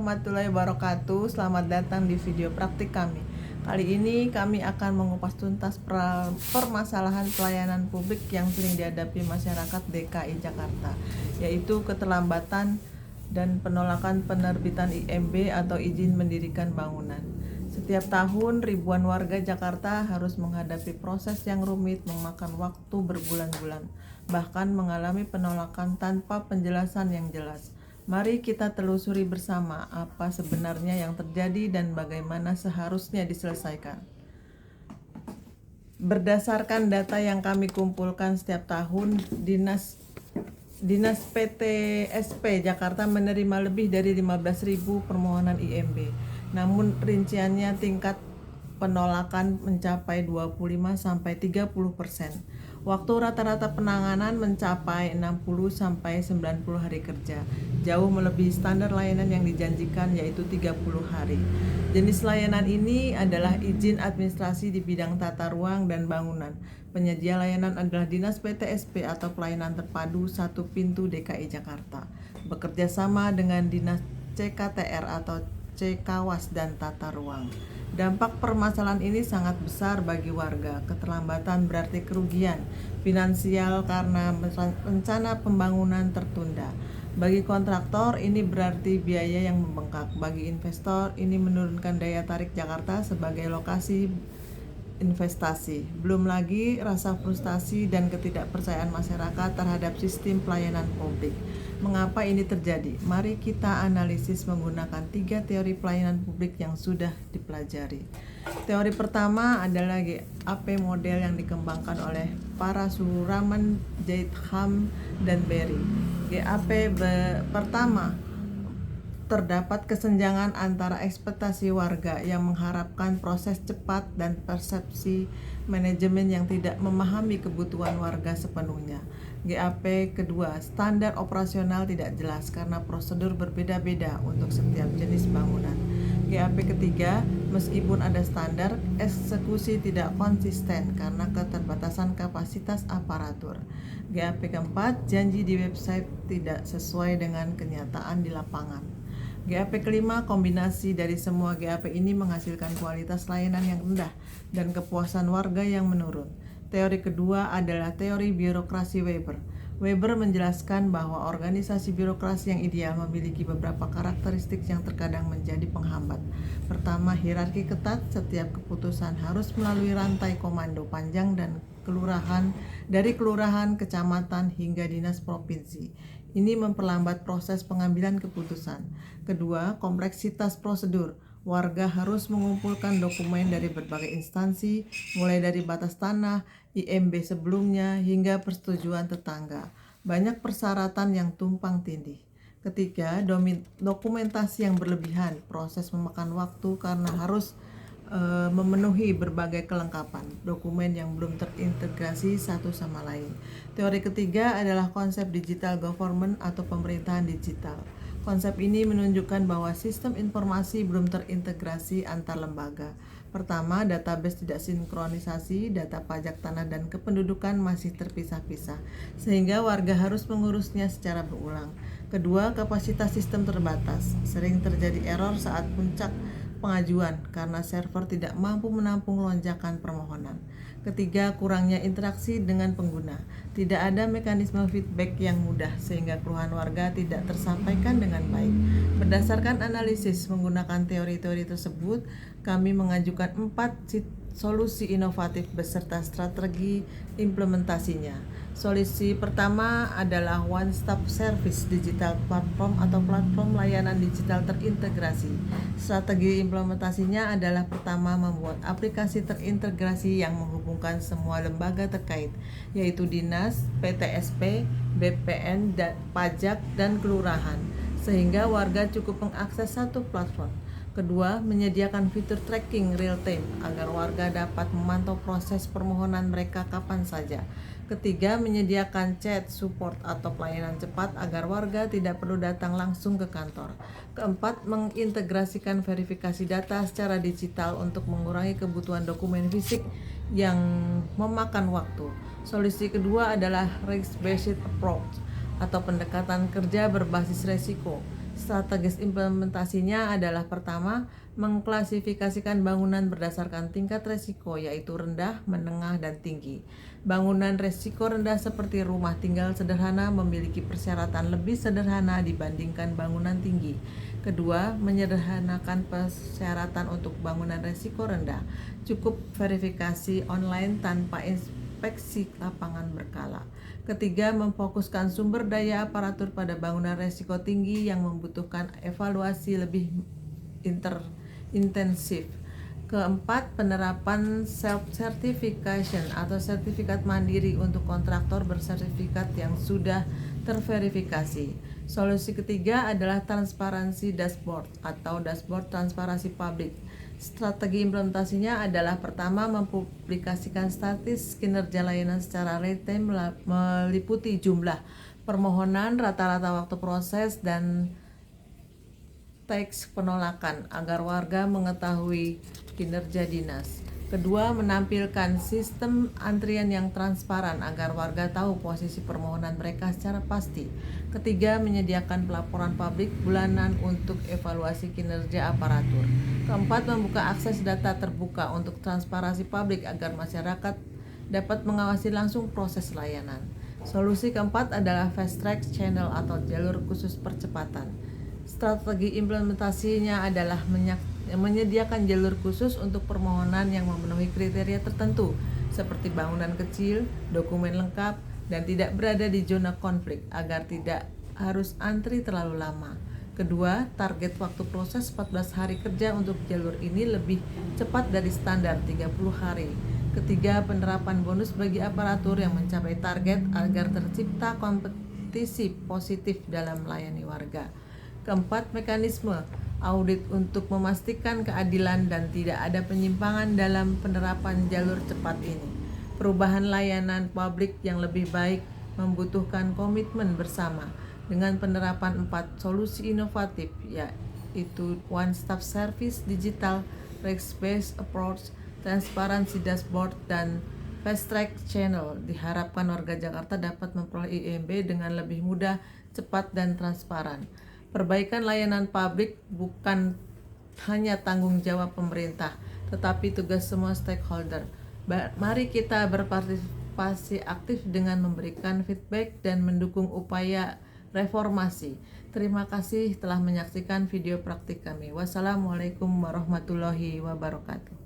warahmatullahi wabarakatuh. Selamat datang di video praktik kami. Kali ini kami akan mengupas tuntas permasalahan pelayanan publik yang sering dihadapi masyarakat DKI Jakarta, yaitu keterlambatan dan penolakan penerbitan IMB atau izin mendirikan bangunan. Setiap tahun ribuan warga Jakarta harus menghadapi proses yang rumit, memakan waktu berbulan-bulan, bahkan mengalami penolakan tanpa penjelasan yang jelas. Mari kita telusuri bersama apa sebenarnya yang terjadi dan bagaimana seharusnya diselesaikan. Berdasarkan data yang kami kumpulkan setiap tahun, Dinas PTSP Jakarta menerima lebih dari 15.000 permohonan IMB. Namun rinciannya tingkat penolakan mencapai 25-30%. Waktu rata-rata penanganan mencapai 60-90 hari kerja, jauh melebihi standar layanan yang dijanjikan yaitu 30 hari. Jenis layanan ini adalah izin administrasi di bidang tata ruang dan bangunan. Penyedia layanan adalah Dinas PTSP atau Pelayanan Terpadu Satu Pintu DKI Jakarta, bekerja sama dengan Dinas CKTR atau Cekawas dan Tata Ruang. Dampak permasalahan ini sangat besar bagi warga. Keterlambatan berarti kerugian finansial karena rencana pembangunan tertunda. Bagi kontraktor, ini berarti biaya yang membengkak. Bagi investor, ini menurunkan daya tarik Jakarta sebagai lokasi investasi. Belum lagi rasa frustasi dan ketidakpercayaan masyarakat terhadap sistem pelayanan publik. Mengapa ini terjadi? Mari kita analisis menggunakan 3 teori pelayanan publik yang sudah dipelajari. Teori pertama adalah GAP model yang dikembangkan oleh Parasuraman, Jaitham, dan Berry. GAP pertama, terdapat kesenjangan antara ekspektasi warga yang mengharapkan proses cepat dan persepsi manajemen yang tidak memahami kebutuhan warga sepenuhnya. GAP kedua, standar operasional tidak jelas karena prosedur berbeda-beda untuk setiap jenis bangunan. GAP ketiga, meskipun ada standar, eksekusi tidak konsisten karena keterbatasan kapasitas aparatur. GAP keempat, janji di website tidak sesuai dengan kenyataan di lapangan. GAP kelima, kombinasi dari semua GAP ini menghasilkan kualitas layanan yang rendah dan kepuasan warga yang menurun. Teori kedua adalah teori birokrasi Weber. Weber menjelaskan bahwa organisasi birokrasi yang ideal memiliki beberapa karakteristik yang terkadang menjadi penghambat. Pertama, hierarki ketat. Setiap keputusan harus melalui rantai komando panjang dan dari kelurahan, kecamatan, hingga dinas provinsi. Ini memperlambat proses pengambilan keputusan. Kedua, kompleksitas prosedur. Warga harus mengumpulkan dokumen dari berbagai instansi, mulai dari batas tanah, IMB sebelumnya, hingga persetujuan tetangga. Banyak persyaratan yang tumpang tindih. Ketiga, dokumentasi yang berlebihan. Proses memakan waktu karena harus memenuhi berbagai kelengkapan dokumen yang belum terintegrasi satu sama lain. Teori ketiga adalah konsep digital government atau pemerintahan digital. Konsep ini menunjukkan bahwa sistem informasi belum terintegrasi antar lembaga. Pertama, database tidak sinkronisasi, data pajak tanah dan kependudukan masih terpisah-pisah, sehingga warga harus mengurusnya secara berulang. Kedua, kapasitas sistem terbatas. Sering terjadi error saat puncak pengajuan karena server tidak mampu menampung lonjakan permohonan. Ketiga, kurangnya interaksi dengan pengguna. Tidak ada mekanisme feedback yang mudah sehingga keluhan warga tidak tersampaikan dengan baik. Berdasarkan analisis menggunakan teori-teori tersebut, kami mengajukan 4 solusi inovatif beserta strategi implementasinya. Solusi pertama adalah One Stop Service Digital Platform atau platform layanan digital terintegrasi. Strategi implementasinya adalah pertama, membuat aplikasi terintegrasi yang menghubungkan semua lembaga terkait, yaitu dinas, PTSP, BPN, pajak, dan kelurahan, sehingga warga cukup mengakses satu platform. Kedua, menyediakan fitur tracking real time agar warga dapat memantau proses permohonan mereka kapan saja. Ketiga, menyediakan chat support atau pelayanan cepat agar warga tidak perlu datang langsung ke kantor. Keempat, mengintegrasikan verifikasi data secara digital untuk mengurangi kebutuhan dokumen fisik yang memakan waktu. Solusi kedua adalah risk-based approach atau pendekatan kerja berbasis resiko. Strategis implementasinya adalah pertama, mengklasifikasikan bangunan berdasarkan tingkat resiko yaitu rendah, menengah, dan tinggi. Bangunan resiko rendah seperti rumah tinggal sederhana memiliki persyaratan lebih sederhana dibandingkan bangunan tinggi. Kedua, menyederhanakan persyaratan untuk bangunan resiko rendah. Cukup verifikasi online tanpa inspeksi lapangan berkala. Ketiga, memfokuskan sumber daya aparatur pada bangunan resiko tinggi yang membutuhkan evaluasi lebih intensif. Keempat, penerapan self-certification atau sertifikat mandiri untuk kontraktor bersertifikat yang sudah terverifikasi. Solusi ketiga adalah transparansi dashboard atau dashboard transparansi publik. Strategi implementasinya adalah pertama, mempublikasikan status kinerja layanan secara real time meliputi jumlah permohonan, rata-rata waktu proses, dan teks penolakan agar warga mengetahui kinerja dinas. Kedua, menampilkan sistem antrian yang transparan agar warga tahu posisi permohonan mereka secara pasti. Ketiga, menyediakan pelaporan publik bulanan untuk evaluasi kinerja aparatur. Keempat, membuka akses data terbuka untuk transparansi publik agar masyarakat dapat mengawasi langsung proses layanan. Solusi keempat adalah fast track channel atau jalur khusus percepatan. Strategi implementasinya adalah menyediakan jalur khusus untuk permohonan yang memenuhi kriteria tertentu, seperti bangunan kecil, dokumen lengkap, dan tidak berada di zona konflik, agar tidak harus antri terlalu lama. Kedua, target waktu proses 14 hari kerja untuk jalur ini lebih cepat dari standar 30 hari. Ketiga, penerapan bonus bagi aparatur yang mencapai target agar tercipta kompetisi positif dalam melayani warga. Keempat, mekanisme audit untuk memastikan keadilan dan tidak ada penyimpangan dalam penerapan jalur cepat ini. Perubahan layanan publik yang lebih baik membutuhkan komitmen bersama dengan penerapan 4 solusi inovatif, yaitu one stop service digital, risk-based approach, transparansi dashboard, dan fast track channel. Diharapkan warga Jakarta dapat memperoleh IMB dengan lebih mudah, cepat, dan transparan. Perbaikan layanan publik bukan hanya tanggung jawab pemerintah, tetapi tugas semua stakeholder. Mari kita berpartisipasi aktif dengan memberikan feedback dan mendukung upaya reformasi. Terima kasih telah menyaksikan video praktik kami. Wassalamualaikum warahmatullahi wabarakatuh.